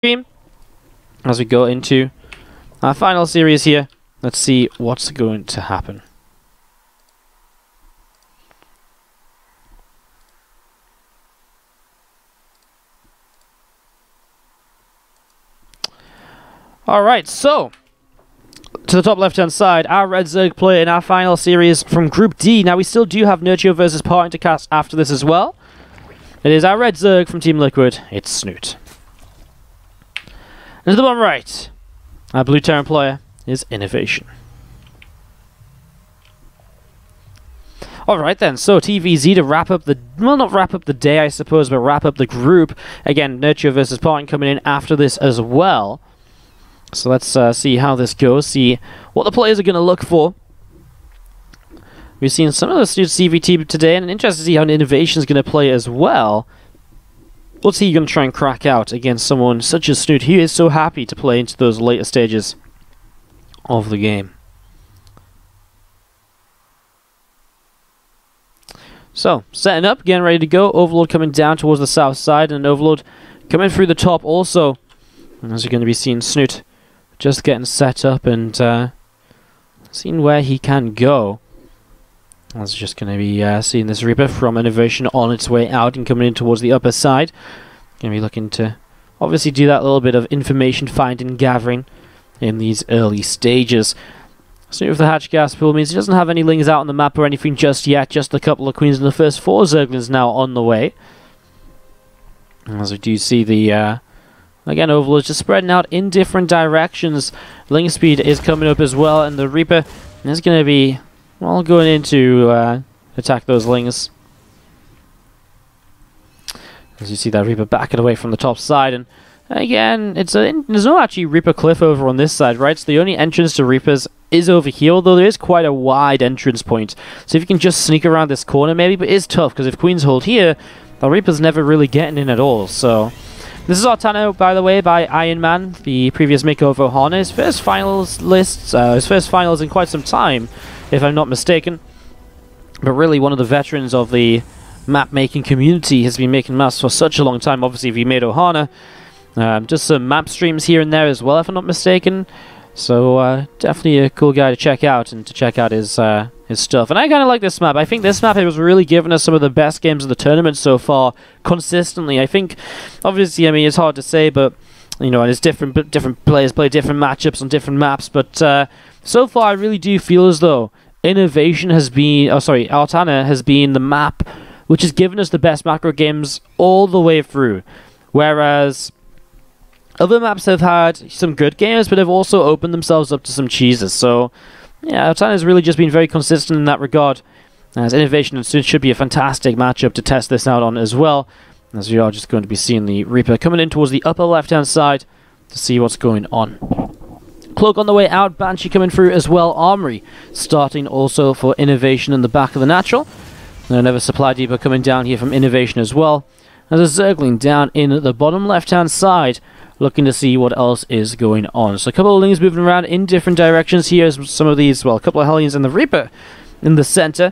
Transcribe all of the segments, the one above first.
stream as we go into our final series here. Let's see what's going to happen. Alright, so to the top left hand side, our Red Zerg player in our final series from Group D. Now we still do have Nurture versus Parting to cast after this as well. It is our Red Zerg from Team Liquid. It's Snute. And to the bottom right, our Blue Terran player is INnoVation. Alright then, so TVZ to wrap up the, well, not wrap up the day I suppose, but wrap up the group. Again, Nurture versus Parting coming in after this as well. So let's see how this goes, see what the players are going to look for. We've seen some of the ZvT today, and I'm interested to see how INnoVation is going to play as well. What's he going to try and crack out against someone such as Snute? He is so happy to play into those later stages of the game. So, setting up, getting ready to go. Overlord coming down towards the south side, and Overlord coming through the top also. And as you're going to be seeing Snute just getting set up and seeing where he can go. I was just going to be seeing this Reaper from INnoVation on its way out and coming in towards the upper side. Going to be looking to obviously do that little bit of information finding, gathering in these early stages. Snute with the hatch gas pool means he doesn't have any lings out on the map or anything just yet. Just a couple of queens and the first 4 Zerglings now on the way. As we do see the again, Overlord just spreading out in different directions. Ling speed is coming up as well, and the Reaper is going to be, well, going in to attack those Lings. As you see that Reaper backing away from the top side, and again, there's no actually Reaper cliff over on this side, right? So the only entrance to Reapers is over here, although there is quite a wide entrance point. So if you can just sneak around this corner maybe, but it is tough, because if Queens hold here, the Reaper's never really getting in at all, so... This is Artano, by the way, by Iron Man, the previous maker of Ohana. His first finals lists, his first finals in quite some time, if I'm not mistaken. But really, one of the veterans of the map-making community has been making maps for such a long time. Obviously, if he made Ohana, just some map streams here and there as well, if I'm not mistaken. So definitely a cool guy to check out, and to check out his stuff. And I kind of like this map. I think this map has really given us some of the best games of the tournament so far, consistently. I think, obviously, I mean, it's hard to say, but, you know, and it's different players play different matchups on different maps, but so far I really do feel as though INnoVation has been, Artana has been the map which has given us the best macro games all the way through. Whereas other maps have had some good games, but have also opened themselves up to some cheeses. So, yeah, Artana has really just been very consistent in that regard. As INnoVation and Snute should be a fantastic matchup to test this out on as well. As we are just going to be seeing the Reaper coming in towards the upper left-hand side to see what's going on. Cloak on the way out, Banshee coming through as well. Armory starting also for INnoVation in the back of the natural. And another supply depot coming down here from INnoVation as well. As a Zergling down in the bottom left-hand side, looking to see what else is going on. So a couple of Lings moving around in different directions here. Some of these, well, a couple of Hellions and the Reaper in the center.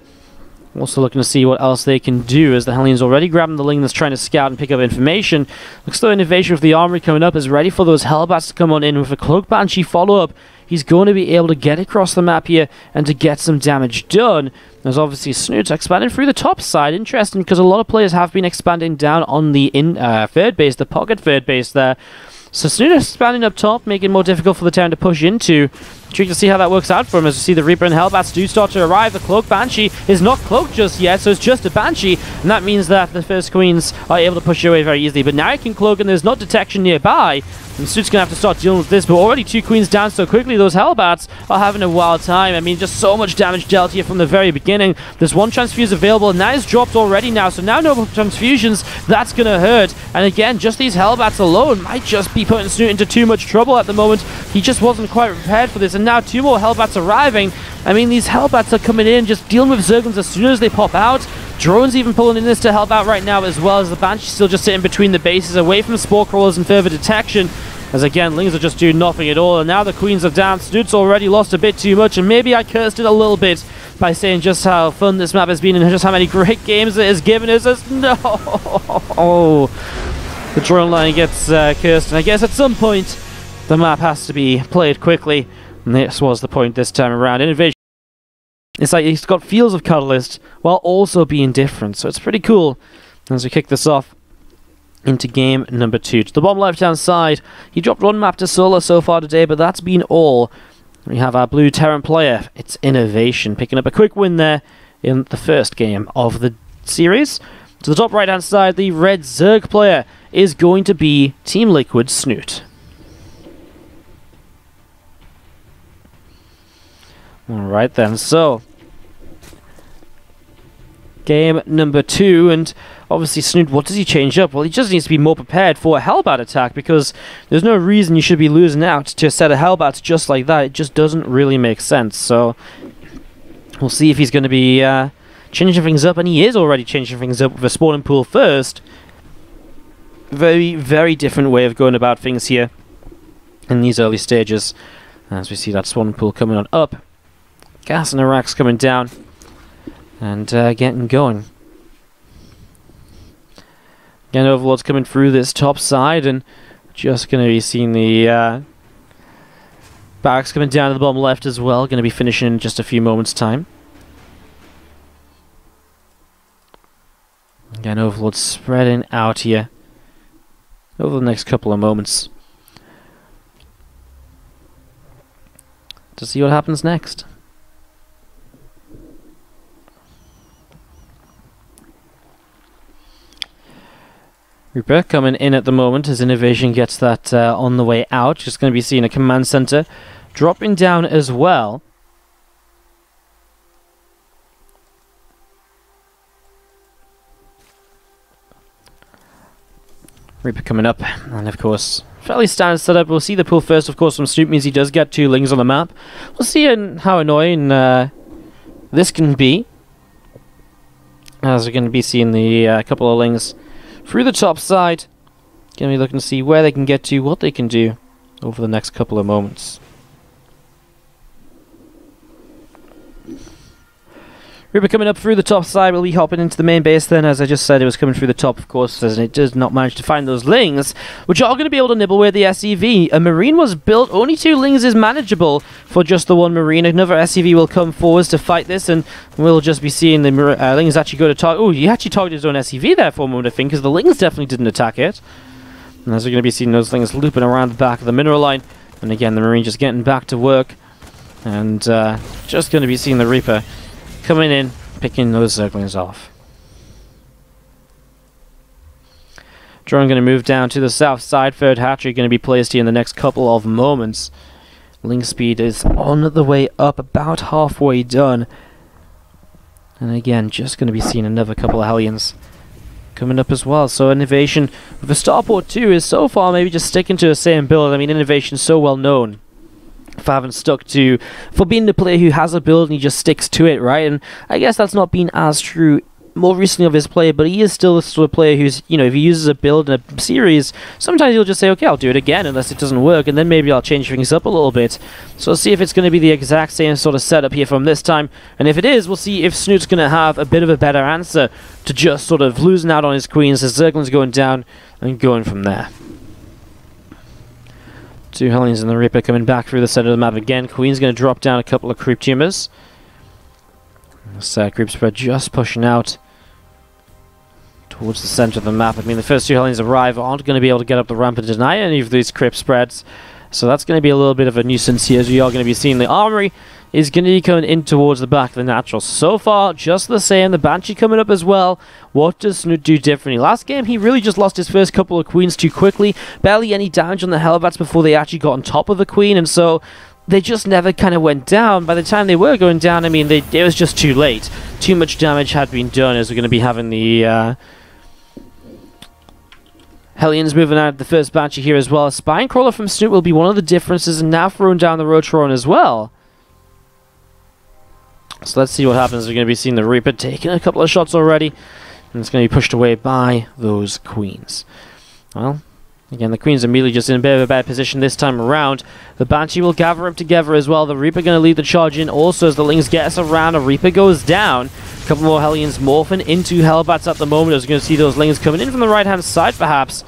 Also looking to see what else they can do, as the Hellions already grabbing the Ling that's trying to scout and pick up information. Looks like INnoVation with the Armory coming up is ready for those Hellbats to come on in with a Cloak Banshee follow-up. He's going to be able to get across the map here and to get some damage done. There's obviously Snute expanding through the top side. Interesting, because a lot of players have been expanding down on the third base, the pocket third base there. So Snute expanding up top, making it more difficult for the Terran to push into. Intrigued to see how that works out for him, as we see the Reaper and Hellbats do start to arrive. The Cloak Banshee is not cloaked just yet, so it's just a Banshee, and that means that the first Queens are able to push away very easily. But now he can cloak, and there's not detection nearby, and Snute's going to have to start dealing with this. But already 2 Queens down so quickly, those Hellbats are having a wild time. I mean, just so much damage dealt here from the very beginning. There's 1 transfuse available, and that is dropped already now, so now no transfusions. That's going to hurt. And again, just these Hellbats alone might just be putting Snute into too much trouble at the moment. He just wasn't quite prepared for this, and now 2 more Hellbats arriving. I mean, these Hellbats are coming in, just dealing with Zerglings as soon as they pop out. Drones even pulling in this to help out right now, as well as the Banshee still just sitting between the bases, away from Spore Crawlers and further detection. As again, Lings are just doing nothing at all, and now the Queens are down. Snute's already lost a bit too much, and maybe I cursed it a little bit by saying just how fun this map has been and just how many great games it has given us. No! The drone line gets cursed, and I guess at some point the map has to be played quickly, and this was the point this time around. INnoVation, it's like he's got feels of Catalyst while also being different, so it's pretty cool as we kick this off into game number 2. To the bottom left-hand side, he dropped one map to solo so far today, but that's been all. We have our blue Terran player. It's INnoVation, picking up a quick win there in the first game of the series. To the top right-hand side, the red Zerg player is going to be Team Liquid's Snute. Alright then, so game number 2, and obviously Snute, what does he change up? Well, he just needs to be more prepared for a Hellbat attack, because there's no reason you should be losing out to a set of Hellbats just like that. It just doesn't really make sense, so we'll see if he's going to be changing things up, and he is already changing things up with a spawning pool first. Very, very different way of going about things here in these early stages, as we see that spawning pool coming on up. Gas and Iraq's coming down and getting going. Again, Overlord's coming through this top side, and just going to be seeing the barracks coming down to the bottom left as well. Going to be finishing in just a few moments' time. Again, Overlord spreading out here over the next couple of moments to see what happens next. Reaper coming in at the moment as INnoVation gets that on the way out. Just going to be seeing a command center dropping down as well. Reaper coming up, and of course, fairly standard setup. We'll see the pull first, of course, from Snute means he does get 2 lings on the map. We'll see how annoying this can be, as we're going to be seeing the couple of lings through the top side. Going to be looking to see where they can get to, what they can do over the next couple of moments. Reaper coming up through the top side. We'll be hopping into the main base then. As I just said, it was coming through the top, of course, as it does not manage to find those lings, which are going to be able to nibble with the SCV. A Marine was built. Only 2 lings is manageable for just the one Marine. Another SCV will come forwards to fight this, and we'll just be seeing the lings actually go to target. Oh, he actually targeted his own SCV there for a moment, I think, because the lings definitely didn't attack it. And as we're going to be seeing those lings looping around the back of the mineral line. And again, the Marine just getting back to work. And just going to be seeing the Reaper coming in, picking those Zerglings off. Drone going to move down to the south side. Third hatchery going to be placed here in the next couple of moments. Link speed is on the way up, about halfway done. And again, just going to be seeing another couple of Hellions coming up as well. So INnoVation with the Starport 2 is so far maybe just sticking to the same build. I mean, INnoVation is so well known for being the player who has a build and he just sticks to it, right? And I guess that's not been as true more recently of his play, but he is still the sort of player who's, you know, if he uses a build in a series, sometimes he'll just say, okay, I'll do it again unless it doesn't work, and then maybe I'll change things up a little bit. So we'll see if it's going to be the exact same sort of setup here from this time, and if it is, we'll see if Snoot's going to have a bit of a better answer to just sort of losing out on his queens, his Zergling's going down, and going from there. 2 Hellions and the Reaper coming back through the center of the map again. Queen's going to drop down a couple of creep tumors. This creep spread just pushing out towards the center of the map. I mean, the first 2 Hellions arrive aren't going to be able to get up the ramp and deny any of these creep spreads. So that's going to be a little bit of a nuisance here, as we are going to be seeing the armory is going to be coming in towards the back of the natural. So far, just the same. The Banshee coming up as well. What does Snute do differently? Last game, he really just lost his first couple of queens too quickly. Barely any damage on the Hellbats before they actually got on top of the queen, and so they just never kind of went down. By the time they were going down, I mean, it was just too late. Too much damage had been done, as we're going to be having the Hellions moving out of the first Banshee here as well. A Spinecrawler from Snute will be one of the differences, and now throwing down the Rotron as well. So let's see what happens. We're going to be seeing the Reaper taking a couple of shots already, and it's going to be pushed away by those queens. Well, again, the queens immediately just in a bit of a bad position this time around. The Banshee will gather them together as well. The Reaper going to lead the charge in also as the Lings get us around. A Reaper goes down. A couple more Hellions morphing into Hellbats at the moment. As we're going to see those Lings coming in from the right-hand side, perhaps.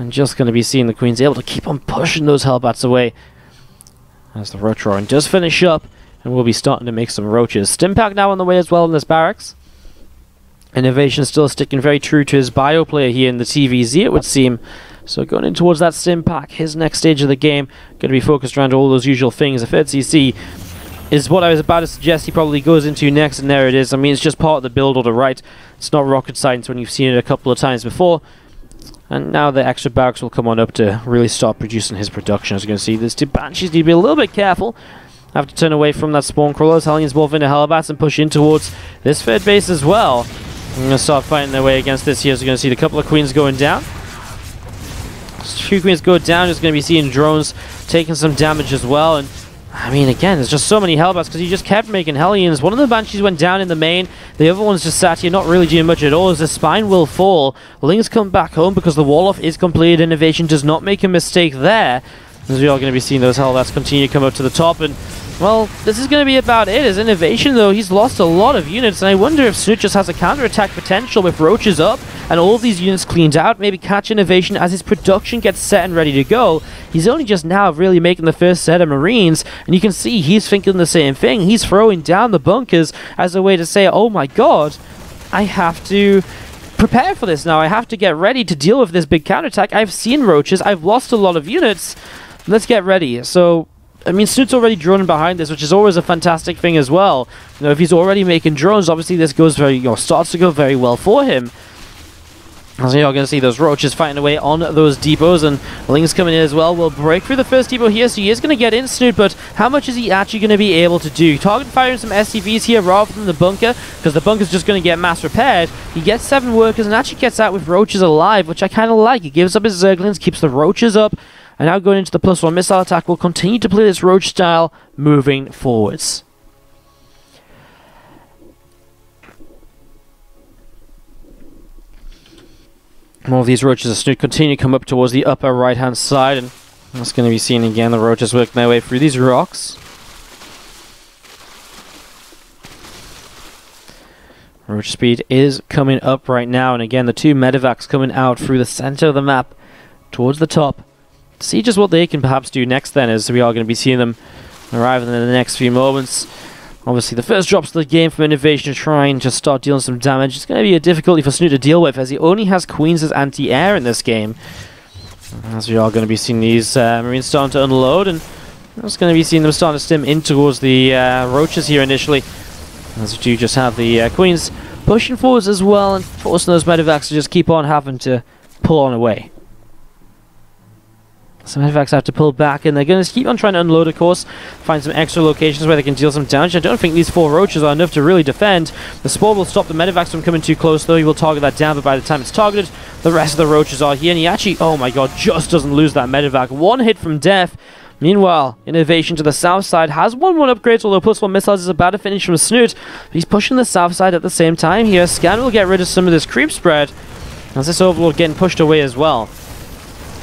And just going to be seeing the Queens able to keep on pushing those Hellbats away. As the Roach Roaring does finish up, and we'll be starting to make some Roaches. Stimpack now on the way as well in this barracks. INnoVation still sticking very true to his bio player here in the TVZ, it would seem. So going in towards that Stimpack, his next stage of the game, going to be focused around all those usual things. If CC is what I was about to suggest he probably goes into next, and there it is. I mean, it's just part of the build order, right? It's not rocket science when you've seen it a couple of times before. And now the extra barracks will come on up to really start producing his production. As you're going to see, these two Banshees need to be a little bit careful. Have to turn away from that spawn crawler as Hellions morph into Hellbats and push in towards this third base as well. I'm going to start fighting their way against this here. So you're going to see the couple of Queens going down. A few Queens go down. Just going to be seeing drones taking some damage as well. And I mean, again, there's just so many Hellbats because he just kept making Hellions. One of the Banshees went down in the main. The other one's just sat here, not really doing much at all, as the Spine will fall. Lings come back home because the wall-off is completed. INnoVation does not make a mistake there. As we are going to be seeing those Hellbats continue to come up to the top. And, well, this is going to be about it. As INnoVation, though, he's lost a lot of units. And I wonder if Snute just has a counter-attack potential with Roaches up and all of these units cleaned out. Maybe catch INnoVation as his production gets set and ready to go. He's only just now really making the first set of Marines. And you can see he's thinking the same thing. He's throwing down the bunkers as a way to say, oh my god, I have to prepare for this now. I have to get ready to deal with this big counterattack. I've seen Roaches. I've lost a lot of units. Let's get ready. So, I mean, Snute's already droning behind this, which is always a fantastic thing as well. You know, if he's already making drones, obviously this goes very, starts to go very well for him. As you're going to see those Roaches fighting away on those depots, and Lings coming in as well. Will break through the first depot here, so he is going to get in Snute, but how much is he actually going to be able to do? Target firing some SCVs here rather than the bunker, because the bunker's just going to get mass repaired. He gets 7 workers and actually gets out with Roaches alive, which I kind of like. He gives up his Zerglings, keeps the Roaches up, and now going into the +1 missile attack, will continue to play this Roach style moving forwards. More of these Roaches of Snute continue to come up towards the upper right-hand side, and that's going to be seen again. The Roaches working their way through these rocks. Roach speed is coming up right now, and again, the 2 medevacs coming out through the center of the map towards the top. See just what they can perhaps do next then, as we are going to be seeing them arriving in the next few moments. Obviously, the first drops of the game from INnoVation trying to start dealing some damage. It's going to be a difficulty for Snute to deal with, as he only has Queens as anti-air in this game. As we are going to be seeing these Marines starting to unload, and we're just going to be seeing them starting to stim in towards the Roaches here initially. As we do just have the Queens pushing forwards as well, and forcing those medevacs to just keep on having to pull on away. Some medevacs have to pull back, and they're going to keep on trying to unload, of course. Find some extra locations where they can deal some damage. I don't think these 4 Roaches are enough to really defend. The Spore will stop the medevacs from coming too close, though. He will target that down, but by the time it's targeted, the rest of the Roaches are here. And he actually, oh my god, just doesn't lose that medevac. 1 hit from death. Meanwhile, INnoVation to the south side has 1-1 upgrades, although +1 missiles is about to finish from Snute. But he's pushing the south side at the same time here. Scan will get rid of some of this creep spread, as this Overlord getting pushed away as well.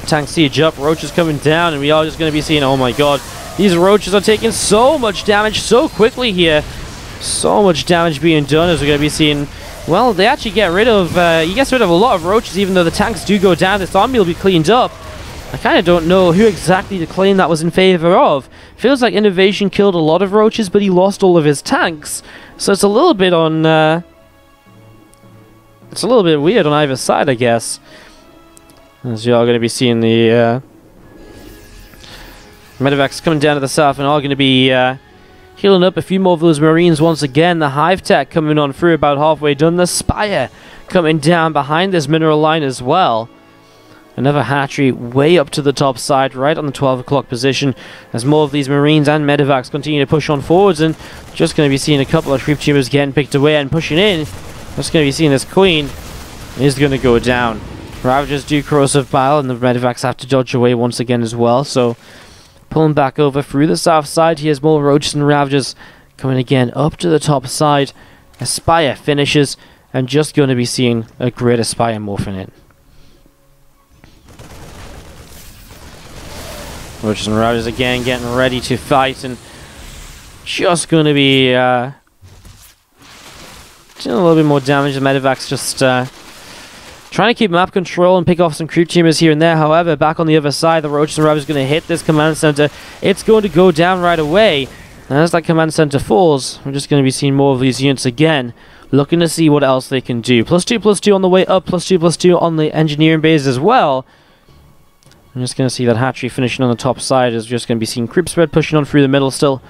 Tank siege up, Roaches coming down, and we are just going to be seeing, oh my god, these Roaches are taking so much damage so quickly here. So much damage being done, as we're going to be seeing, well, they actually get rid of, he gets rid of a lot of Roaches, even though the tanks do go down. This army will be cleaned up. I kind of don't know who exactly the claim that was in favor of. Feels like INnoVation killed a lot of Roaches, but he lost all of his tanks. So it's a little bit on, it's a little bit weird on either side, I guess. As you are going to be seeing the medevacs coming down to the south, and are going to be healing up a few more of those Marines once again. The Hive Tech coming on through about halfway done. The Spire coming down behind this mineral line as well. Another hatchery way up to the top side, right on the 12 o'clock position, as more of these Marines and medevacs continue to push on forwards, and just going to be seeing a couple of troop tubers getting picked away and pushing in. Just going to be seeing this Queen is going to go down. Ravagers do corrosive bile, and the medevacs have to dodge away once again as well. So pulling back over through the south side, here's more Roaches and Ravagers coming again up to the top side. Aspire finishes, and just going to be seeing a great Aspire morphing in. Roaches and Ravagers again getting ready to fight, and just going to be doing a little bit more damage. The medevacs just Trying to keep map control and pick off some creep teamers here and there. However, back on the other side, the Roaches and Rabbits are going to hit this command center. It's going to go down right away. And as that command center falls, we're just going to be seeing more of these units again, looking to see what else they can do. +2/+2 on the way up, +2/+2 on the engineering base as well. I'm just going to see that hatchery finishing on the top side. Is just going to be seeing creep spread pushing on through the middle still.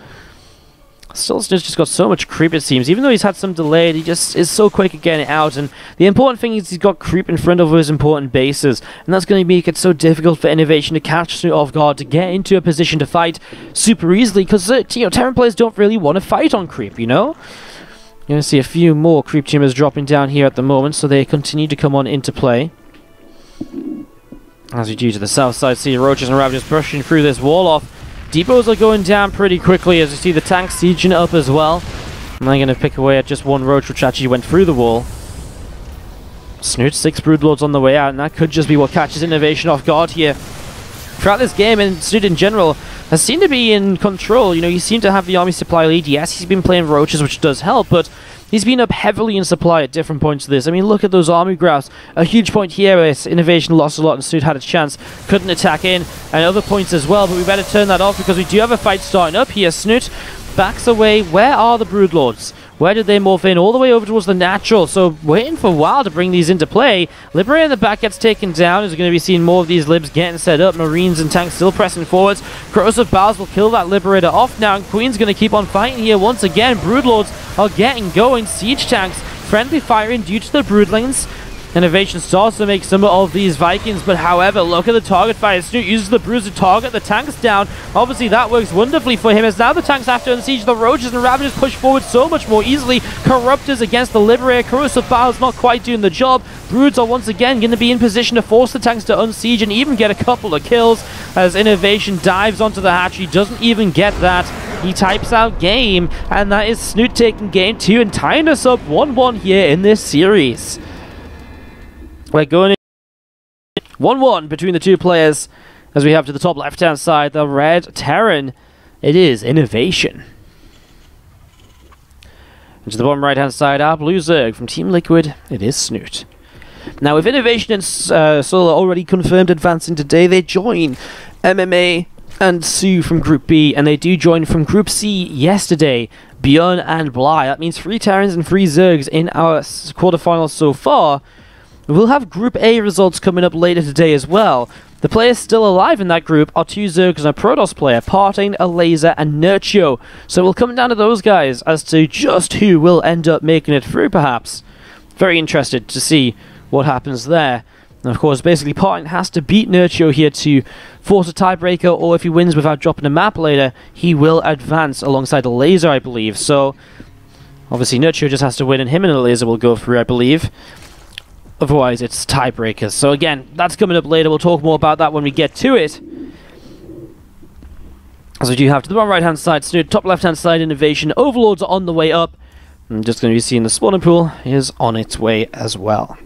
Snut's just got so much creep, it seems. Even though he's had some delay, he just is so quick at getting it out. And the important thing is he's got creep in front of his important bases. And that's going to make it so difficult for INnoVation to catch Snute off guard, to get into a position to fight super easily. Because, Terran players don't really want to fight on creep, you know? You're going to see a few more creep teamers dropping down here at the moment, so they continue to come on into play. As we do to the south side, see Roaches and Rabbits pushing through this wall off. Depots are going down pretty quickly as you see the tanks sieging up as well. And they're going to pick away at just one Roach which actually went through the wall. Snute, 6 Broodlords on the way out, and that could just be what catches INnoVation off guard here. Throughout this game, and Snute in general has seemed to be in control. You know, he seemed to have the army supply lead. Yes, he's been playing Roaches, which does help, but he's been up heavily in supply at different points of this. I mean, look at those army graphs. A huge point here is INnoVation lost a lot and Snute had a chance. Couldn't attack in, and other points as well, but we better turn that off because we do have a fight starting up here. Snute backs away. Where are the Broodlords? Where did they morph in? All the way over towards the natural, so waiting for a while to bring these into play. Liberator in the back gets taken down. As we're going to be seeing more of these Libs getting set up. Marines and tanks still pressing forwards. Corrosive Bowels will kill that Liberator off now, and Queen's going to keep on fighting here once again. Broodlords are getting going. Siege tanks, friendly firing due to the Broodlings. INnoVation starts to make some of these Vikings, but however, look at the target fire. Snute uses the Bruiser to target the tanks down. Obviously, that works wonderfully for him, as now the tanks have to unsiege the Roaches and Ravagers push forward so much more easily. Corruptors against the Liberator. Corrosive Bowels not quite doing the job. Broods are once again going to be in position to force the tanks to unsiege and even get a couple of kills, as INnoVation dives onto the hatchery, doesn't even get that. He types out game, and that is Snute taking game 2 and tying us up 1-1 here in this series. We're going in 1-1 between the two players, as we have to the top left-hand side the red Terran. It is INnoVation. And to the bottom right-hand side, our blue Zerg from Team Liquid. It is Snute. Now, with INnoVation and Solar already confirmed advancing today, they join MMA and Sue from Group B, and they do join from Group C yesterday, Bjorn and Bly. That means 3 Terrans and 3 Zergs in our quarterfinals so far. We'll have Group A results coming up later today as well. The players still alive in that group are 2 Zergs and a Protoss player, Partain, a Laser, and Nurtio. So we'll come down to those guys as to just who will end up making it through, perhaps. Very interested to see what happens there. And of course, basically, Partain has to beat Nurtio here to force a tiebreaker, or if he wins without dropping a map later, he will advance alongside a Laser, I believe. So, obviously, Nurtio just has to win, and him and a Laser will go through, I believe. Otherwise, it's tiebreakers. So again, that's coming up later. We'll talk more about that when we get to it. As we do have to the bottom right-hand side, Snute, top left-hand side, INnoVation. Overlords are on the way up. I'm just going to be seeing the spawning pool is on its way as well.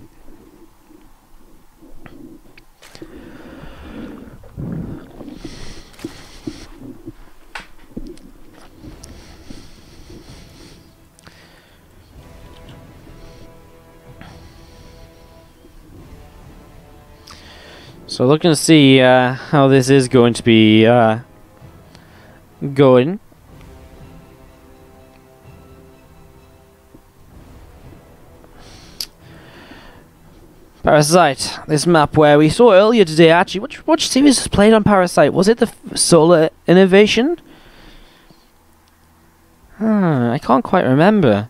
So looking to see how this is going to be going. Parasite, this map where we saw earlier today, actually, which series was played on Parasite? Was it the Solar INnoVation? I can't quite remember.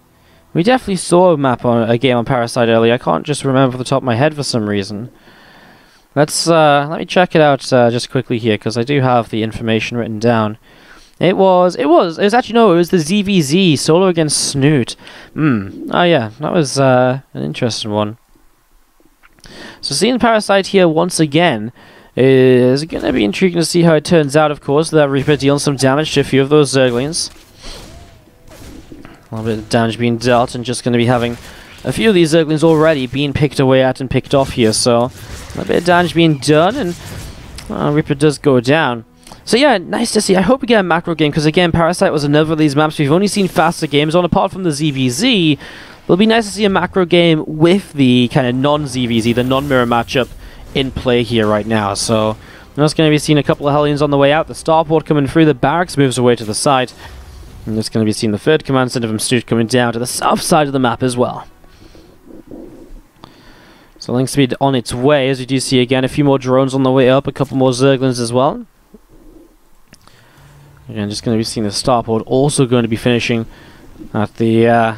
We definitely saw a game on Parasite earlier. I can't just remember off the top of my head for some reason. Let's let me check it out just quickly here, because I do have the information written down. It was the ZvT, Solo against Snute. Oh yeah, that was an interesting one. So seeing Parasite here once again is going to be intriguing to see how it turns out, of course. That Reaper dealing some damage to a few of those Zerglings. A little bit of damage being dealt, and just going to be having a few of these Zerglings already being picked away at and picked off here. So a bit of damage being done, and Reaper does go down. So yeah, nice to see. I hope we get a macro game, because again, Parasite was another of these maps we've only seen faster games on, apart from the ZvT. it'll be nice to see a macro game with the kind of non-ZvZ, the non-mirror matchup in play here right now. So we're just going to be seeing a couple of Hellions on the way out. The starport coming through, the barracks moves away to the side. And just going to be seeing the third command center from Snute coming down to the south side of the map as well. So link speed on its way, as you do see again, a few more drones on the way up, a couple more Zerglings as well. Again, just going to be seeing the starport also going to be finishing at the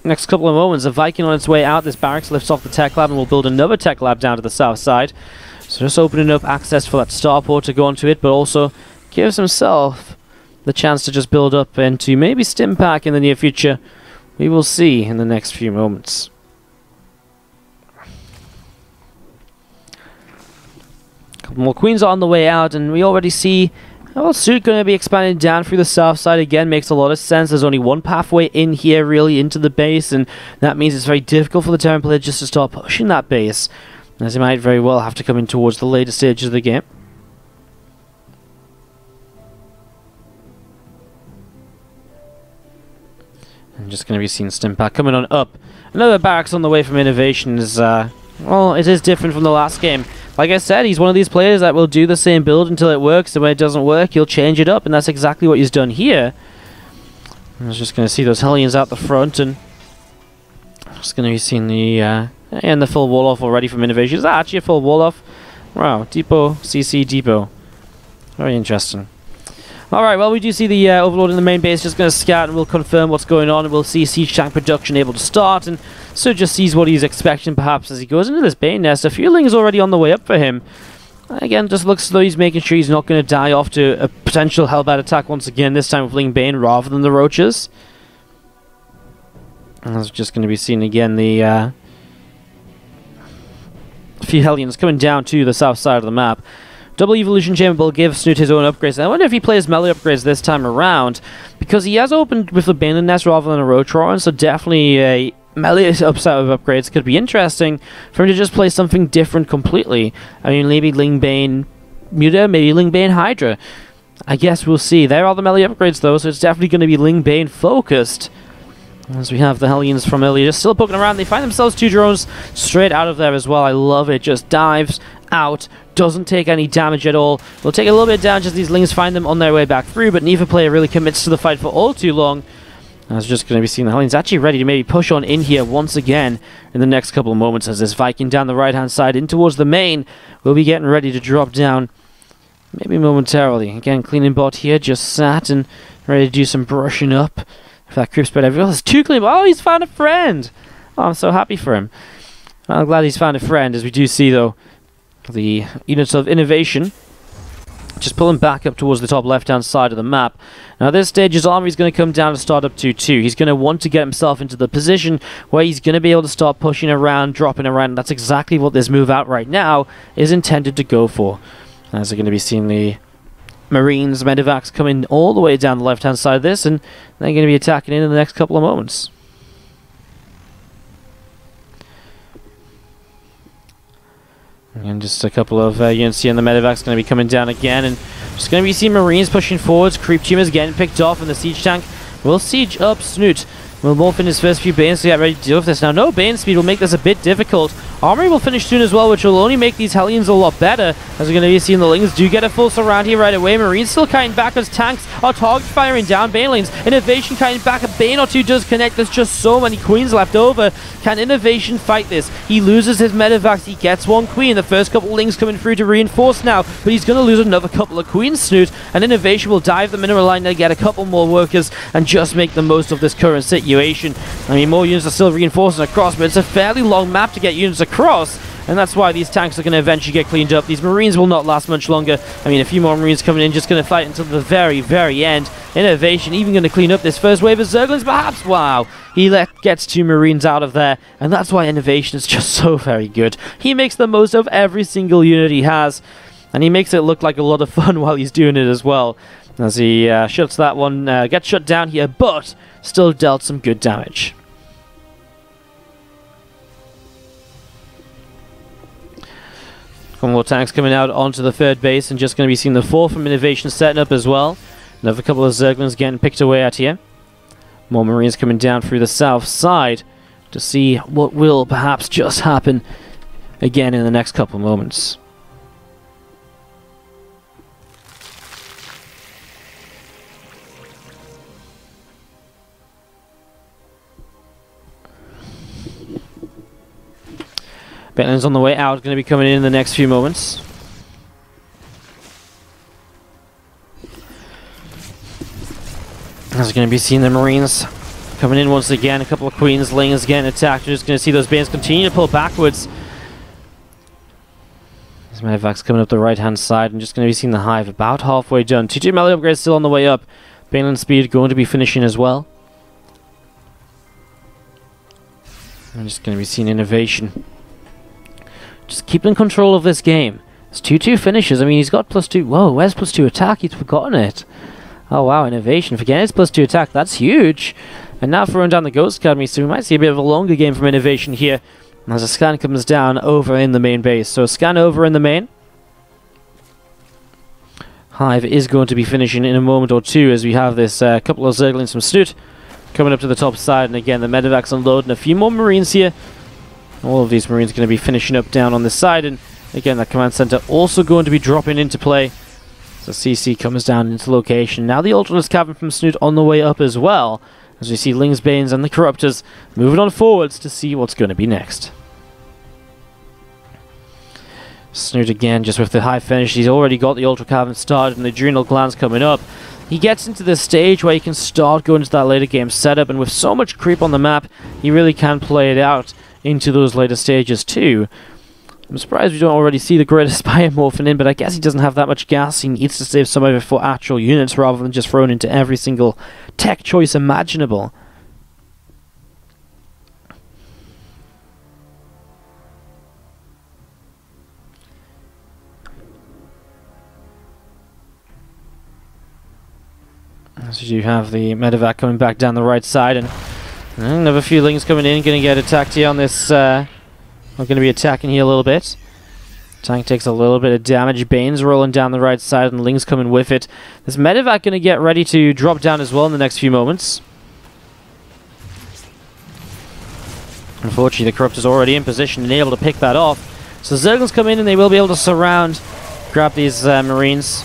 next couple of moments. A Viking on its way out. This barracks lifts off the tech lab and will build another tech lab down to the south side. So just opening up access for that starport to go onto it, but also gives himself the chance to just build up into maybe Stimpack in the near future. We will see in the next few moments. A couple more queens are on the way out, and we already see Snute going to be expanding down through the south side again. Makes a lot of sense. There's only one pathway in here really into the base, and that means it's very difficult for the Terran player just to start pushing that base, as he might very well have to come in towards the later stages of the game. I'm just going to be seeing Stimpack coming on up. Another barracks on the way from INnoVation is, well, it is different from the last game. Like I said, he's one of these players that will do the same build until it works, and when it doesn't work, he'll change it up, and that's exactly what he's done here. I was just going to see those Hellions out the front, and just going to be seeing the, and the full wall-off already from INnoVation. Is that actually a full wall-off? Wow, Depot, CC, Depot. Very interesting. Alright, well, we do see the Overlord in the main base just going to scout, and we'll confirm what's going on, and we'll see Siege Tank production able to start, and so just sees what he's expecting perhaps as he goes into this Bane nest. A few Lings already on the way up for him. Again, just looks as though he's making sure he's not going to die off to a potential Hellbat attack once again, this time with Ling Bane rather than the Roaches. And that's just going to be seen again, the few Hellions coming down to the south side of the map. Double Evolution Chamber will give Snute his own upgrades. And I wonder if he plays melee upgrades this time around, because he has opened with the Bane Nest rather than a Roach, so definitely a melee upset of upgrades could be interesting for him to just play something different completely. I mean, maybe Ling Bane Muta, maybe Ling Bane Hydra. I guess we'll see. There are the melee upgrades though, so it's definitely going to be Ling Bane focused. As we have the Hellions from earlier just still poking around. They find themselves two drones straight out of there as well. I love it. Just dives out, doesn't take any damage at all. Will take a little bit of damage as these Lings find them on their way back through, but neither player really commits to the fight for all too long. I was just going to be seeing the Hellions actually ready to maybe push on in here once again in the next couple of moments, as this Viking down the right-hand side in towards the main will be getting ready to drop down maybe momentarily. Again, cleaning bot here, just sat and ready to do some brushing up. If that creep spread everywhere. There's two clean. Oh, he's found a friend. Oh, I'm so happy for him. I'm glad he's found a friend, as we do see, though, the units of INnoVation just pulling back up towards the top left-hand side of the map. Now, at this stage, his army is going to come down to start up to 2. He's going to want to get himself into the position where he's going to be able to start pushing around, dropping around. That's exactly what this move out right now is intended to go for. As we're going to be seeing the Marines, Medivacs coming all the way down the left-hand side of this, and they're going to be attacking in the next couple of moments. And just a couple of units here, and the Medivacs going to be coming down again, and just going to be seeing Marines pushing forwards. Creep tumors getting picked off, and the Siege Tank will siege up Snute. Will morph in his first few Banes to get ready to deal with this. Now, no Bane speed will make this a bit difficult. Armory will finish soon as well, which will only make these Hellions a lot better, as we're going to be seeing the Lings do get a full surround here right away. Marines still kiting back as tanks are target firing down Bane lanes. INnoVation kiting back, a Bane or two does connect. There's just so many Queens left over. Can INnoVation fight this? He loses his Medivacs, he gets one Queen. The first couple Lings coming through to reinforce now, but he's going to lose another couple of Queens, Snute, and INnoVation will dive the mineral line to get a couple more workers and just make the most of this current situation. I mean, more units are still reinforcing across, but it's a fairly long map to get units across, and that's why these tanks are going to eventually get cleaned up. These Marines will not last much longer. I mean, a few more Marines coming in, just going to fight until the very, very end. INnoVation even going to clean up this first wave of Zerglings, perhaps. Wow, he gets 2 Marines out of there, and that's why INnoVation is just so very good. He makes the most of every single unit he has, and he makes it look like a lot of fun while he's doing it as well. As he shuts that one, gets shut down here, but still dealt some good damage. Couple more tanks coming out onto the third base, and just going to be seeing the 4th from INnoVation setting up as well. Another couple of Zerglings getting picked away at here. More Marines coming down through the south side. to see what will perhaps just happen again in the next couple of moments. Baneland's on the way out, going to be coming in the next few moments. As we're going to be seeing the Marines coming in once again. A couple of Queens, Lings getting attacked. We're just going to see those Banes continue to pull backwards. This medevac's coming up the right-hand side. I'm just going to be seeing the Hive about halfway done. 2-2 melee upgrades still on the way up. Baneland speed going to be finishing as well. I'm just going to be seeing INnoVation just keeping control of this game. It's 2-2 finishes. I mean, he's got +2. Whoa, where's +2 attack? He's forgotten it. Oh wow, INnoVation. Forgetting his +2 attack. That's huge. And now throwing down the Ghost Academy, so we might see a bit of a longer game from INnoVation here. As a scan comes down over in the main base. So scan over in the main. Hive is going to be finishing in a moment or two as we have this couple of Zerglings from Snute coming up to the top side. And again, the medevac's unloading a few more Marines here. All of these Marines are going to be finishing up down on this side. And again, that command center also going to be dropping into play. So CC comes down into location. Now the Ultralis Cavern from Snute on the way up as well. As we see Lings, Banes and the Corruptors moving on forwards to see what's going to be next. Snute again, just with the high finish. He's already got the Ultra Cavern started and the Adrenal Glands coming up. He gets into this stage where he can start going to that later game setup. And with so much creep on the map, he really can play it out into those later stages too. I'm surprised we don't already see the Greater Spire morphing in, but I guess he doesn't have that much gas. He needs to save some of it for actual units rather than just thrown into every single tech choice imaginable. As you have the medevac coming back down the right side, and another few Lings coming in, going to get attacked here on this. We're going to be attacking here a little bit. Tank takes a little bit of damage. Bane's rolling down the right side, and Ling's coming with it. This medevac going to get ready to drop down as well in the next few moments. Unfortunately, the Corruptor's already in position and able to pick that off. So Zerglings come in, and they will be able to surround, grab these Marines.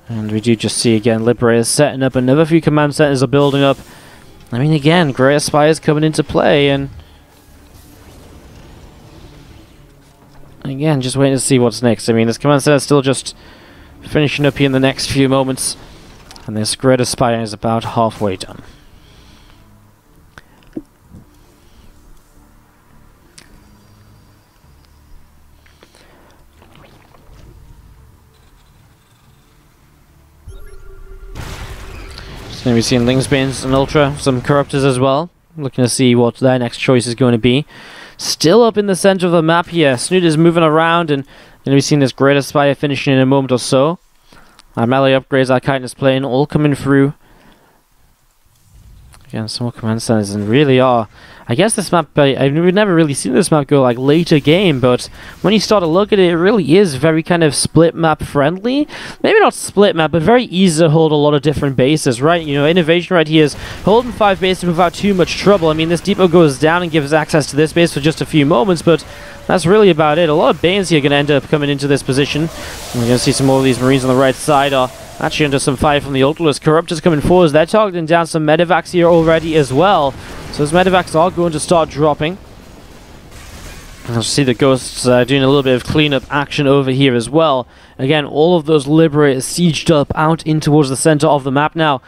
And we do just see, again, Liberators setting up. Another few command centers are building up. I mean, again, Greater Spire's coming into play, and again, just waiting to see what's next. I mean, this command center is still just finishing up here in the next few moments. And this Greater Spire is about halfway done. Just going to be seeing Lings, Banes, and Ultra, some Corruptors as well. Looking to see what their next choice is going to be. Still up in the center of the map here. Snute is moving around, and going to be seeing this Greater Spire finishing in a moment or so. Our melee upgrades, our Chitinous Plane, all coming through. Again, some more command centers, and really are. I guess this map, I've never really seen this map go like later game, but when you start to look at it, it really is very kind of split map friendly. Maybe not split map, but very easy to hold a lot of different bases, right? You know, INnoVation right here is holding 5 bases without too much trouble. I mean, this depot goes down and gives access to this base for just a few moments, but that's really about it. A lot of Banes here are going to end up coming into this position. And we're going to see some more of these Marines on the right side are actually under some fire from the Ultralis. Corruptors coming forward. They're targeting down some medevacs here already as well. So those medevacs are going to start dropping. I'll see the Ghosts doing a little bit of cleanup action over here as well. Again, all of those Liberators sieged up out in towards the center of the map now.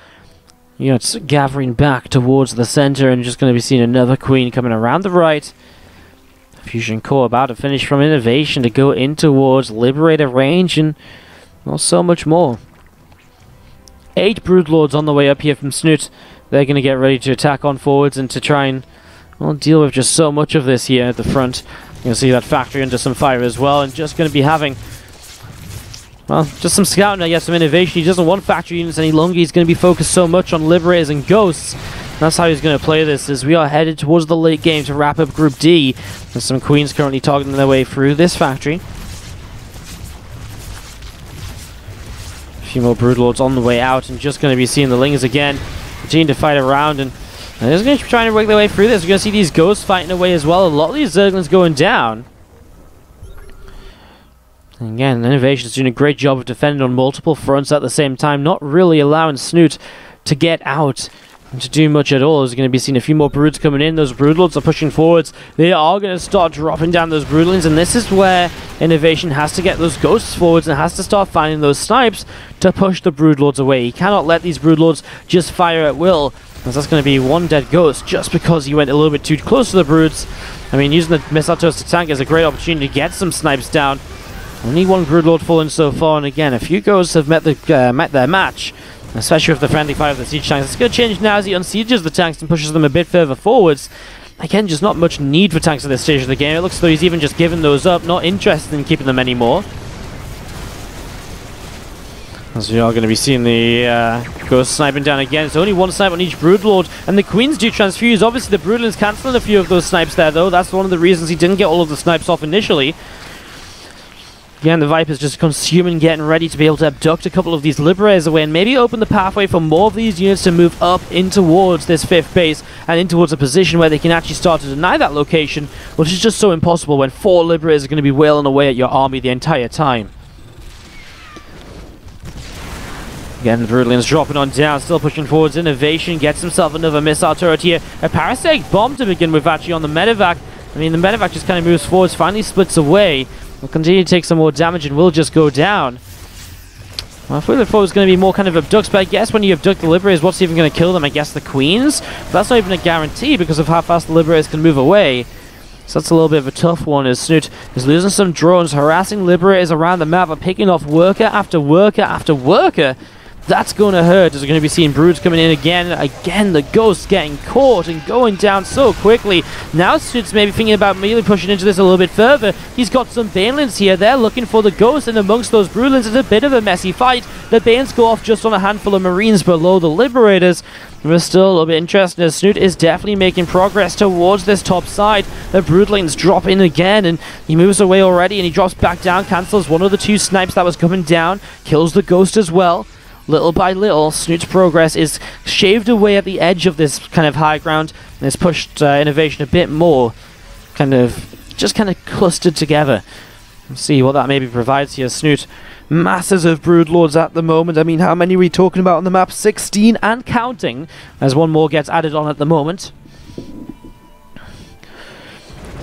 You know, it's gathering back towards the center, and just going to be seeing another Queen coming around the right. Fusion Core about to finish from INnoVation to go in towards Liberator range, and well, so much more. 8 Broodlords on the way up here from Snute. They're going to get ready to attack on forwards and to try and, well, deal with just so much of this here at the front. You can see that factory under some fire as well, and just going to be having, well, just some scouting, I guess, some INnoVation. He doesn't want factory units any longer. He's going to be focused so much on Liberators and Ghosts. That's how he's going to play this, as we are headed towards the late game to wrap up Group D. There's some Queens currently targeting their way through this factory. A few more Broodlords on the way out, and just going to be seeing the Lings again continue to fight around, and And they're going to try and work their way through this. We're going to see these ghosts fighting away as well. A lot of these Zerglings going down. And again, INnoVation's doing a great job of defending on multiple fronts at the same time, not really allowing Snute to get out and to do much at all. There's going to be seeing a few more broods coming in. Those broodlords are pushing forwards. They are going to start dropping down those broodlings, and this is where INnoVation has to get those ghosts forwards and has to start finding those snipes to push the broodlords away. He cannot let these broodlords just fire at will, as that's going to be one dead ghost just because he went a little bit too close to the broods. I mean, using the missile toast to tank is a great opportunity to get some snipes down. Only one broodlord fallen so far, and again, a few ghosts have met their match, especially with the friendly fire of the siege tanks. It's going to change now as he unsieges the tanks and pushes them a bit further forwards. Again, just not much need for tanks at this stage of the game. It looks as though he's even just given those up, not interested in keeping them anymore. As we are going to be seeing the ghost sniping down again. It's only one snipe on each broodlord, and the queens do transfuse. Obviously, the broodlings cancelling a few of those snipes there, though. That's one of the reasons he didn't get all of the snipes off initially. Again, the Viper's just consuming, getting ready to be able to abduct a couple of these Liberators away and maybe open the pathway for more of these units to move up in towards this 5th base and in towards a position where they can actually start to deny that location, which is just so impossible when 4 Liberators are going to be wailing away at your army the entire time. Again, the Broodlings dropping on down, still pushing forwards. INnoVation gets himself another missile turret here. A parasitic bomb to begin with actually on the medevac. I mean, the medevac just kind of moves forwards, finally splits away. Will continue to take some more damage and will just go down. Well, I thought it was going to be more kind of abducts, but I guess when you abduct the Liberators, what's even going to kill them? I guess the Queens? But that's not even a guarantee because of how fast the Liberators can move away. So that's a little bit of a tough one, as Snute is losing some drones, harassing Liberators around the map, and picking off worker after worker after worker. That's going to hurt, as we're going to be seeing broods coming in again. Again, the ghosts getting caught and going down so quickly. Now Snute's maybe thinking about maybe pushing into this a little bit further. He's got some Banelings here. They're looking for the ghosts, and amongst those broodlings, it's a bit of a messy fight. The Banes go off just on a handful of Marines below the Liberators. We're still a little bit interested, as Snute is definitely making progress towards this top side. The broodlings drop in again, and he moves away already, and he drops back down, cancels one of the 2 snipes that was coming down, kills the ghost as well. Little by little, Snute's progress is shaved away at the edge of this kind of high ground, and has pushed INnoVation a bit more, just kind of clustered together. Let's see what that maybe provides here. Snute, masses of broodlords at the moment. I mean, how many are we talking about on the map? 16 and counting, as one more gets added on at the moment.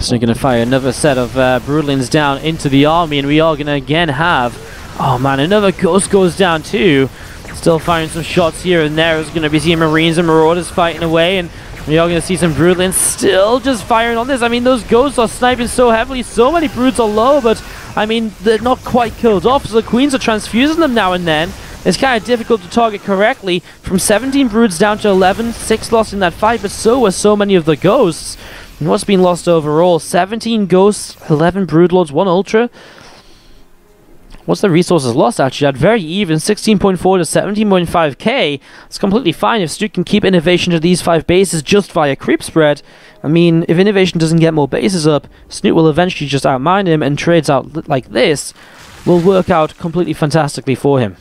So we're going to fire another set of broodlings down into the army, and we are going to again have... Oh man, another ghost goes down too. Still firing some shots here and there. It's going to be seeing Marines and Marauders fighting away, and we are going to see some broodlings still just firing on this. I mean, those ghosts are sniping so heavily. So many broods are low, but I mean, they're not quite killed off, so the Queens are transfusing them now and then. It's kind of difficult to target correctly. From 17 broods down to 11, 6 lost in that fight, but so were so many of the ghosts. And what's been lost overall? 17 ghosts, 11 broodlords, 1 ultra. What's the resources lost actually? At very even, 16.4 to 17.5k. It's completely fine if Snute can keep INnoVation to these 5 bases just via creep spread. I mean, if INnoVation doesn't get more bases up, Snute will eventually just outmine him, and trades out like this will work out completely fantastically for him.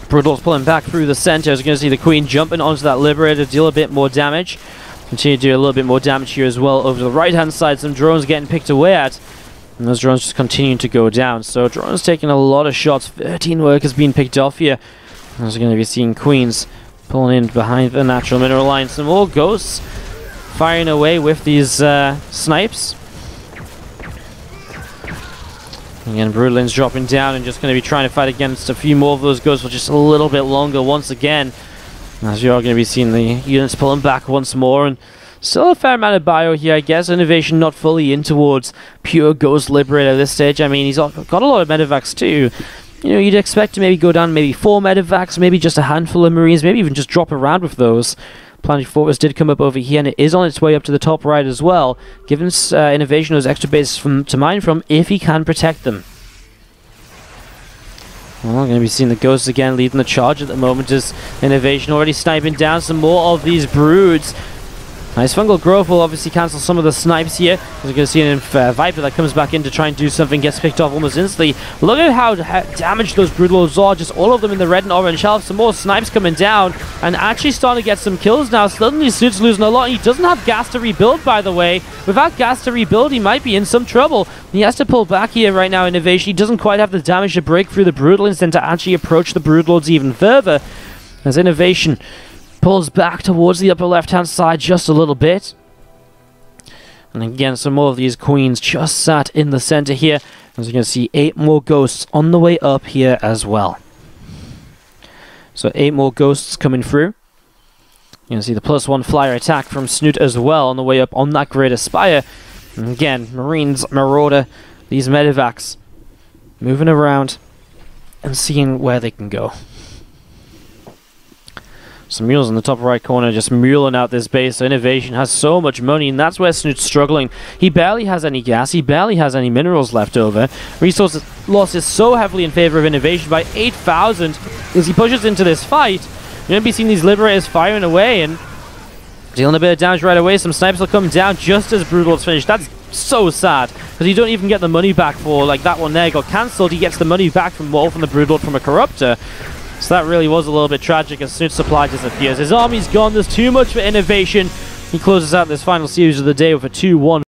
Broodlord's pulling back through the center. As you're going to see the Queen jumping onto that Liberator, deal a bit more damage. Continue to do a little bit more damage here as well. Over to the right-hand side, some drones getting picked away at. And those drones just continuing to go down. So drones taking a lot of shots. 13 workers being picked off here. As we're going to be seeing Queens pulling in behind the natural mineral line. Some more ghosts firing away with these snipes. Again, Broodlings dropping down and just going to be trying to fight against a few more of those ghosts for just a little bit longer once again. As you are going to be seeing the units pulling back once more, and still a fair amount of bio here, I guess. INnoVation not fully in towards pure Ghost Liberator at this stage. I mean, he's got a lot of medevacs too. You know, you'd expect to maybe go down maybe 4 medevacs, maybe just a handful of Marines, maybe even just drop around with those. Planetary Fortress did come up over here, and it is on its way up to the top right as well, giving INnoVation those extra bases to mine from if he can protect them. Well, we're going to be seeing the Ghosts again leading the charge at the moment, as INnoVation already sniping down some more of these broods. Nice fungal growth will obviously cancel some of the snipes here. As you can see, an Viper that comes back in to try and do something, gets picked off almost instantly. Look at how damaged those Brutals are, just all of them in the red and orange health. Some more snipes coming down, and actually starting to get some kills now. Suddenly, Snute's losing a lot. He doesn't have gas to rebuild, by the way. Without gas to rebuild, he might be in some trouble. He has to pull back here right now, INnoVation. He doesn't quite have the damage to break through the Brutal Instinct to actually approach the Brutalords even further. As INnoVation pulls back towards the upper left-hand side just a little bit. And again, some more of these queens just sat in the center here. As you can see, 8 more ghosts on the way up here as well. So 8 more ghosts coming through. You can see the +1 flyer attack from Snute as well on the way up on that Greater Spire. And again, Marines, Marauder, these medevacs moving around and seeing where they can go. Some mules in the top right corner just muling out this base. So INnoVation has so much money, and that's where Snute's struggling. He barely has any gas. He barely has any minerals left over. Resource loss is so heavily in favor of INnoVation by 8,000 as he pushes into this fight. You're going to be seeing these Liberators firing away and dealing a bit of damage right away. Some snipes will come down just as Brutal's finished. That's so sad, because you don't even get the money back for, like, that one there got cancelled. He gets the money back from Wolf and the Brutal from a Corruptor. So that really was a little bit tragic as Snute's supply disappears. His army's gone. There's too much for INnoVation. He closes out this final series of the day with a 2-1.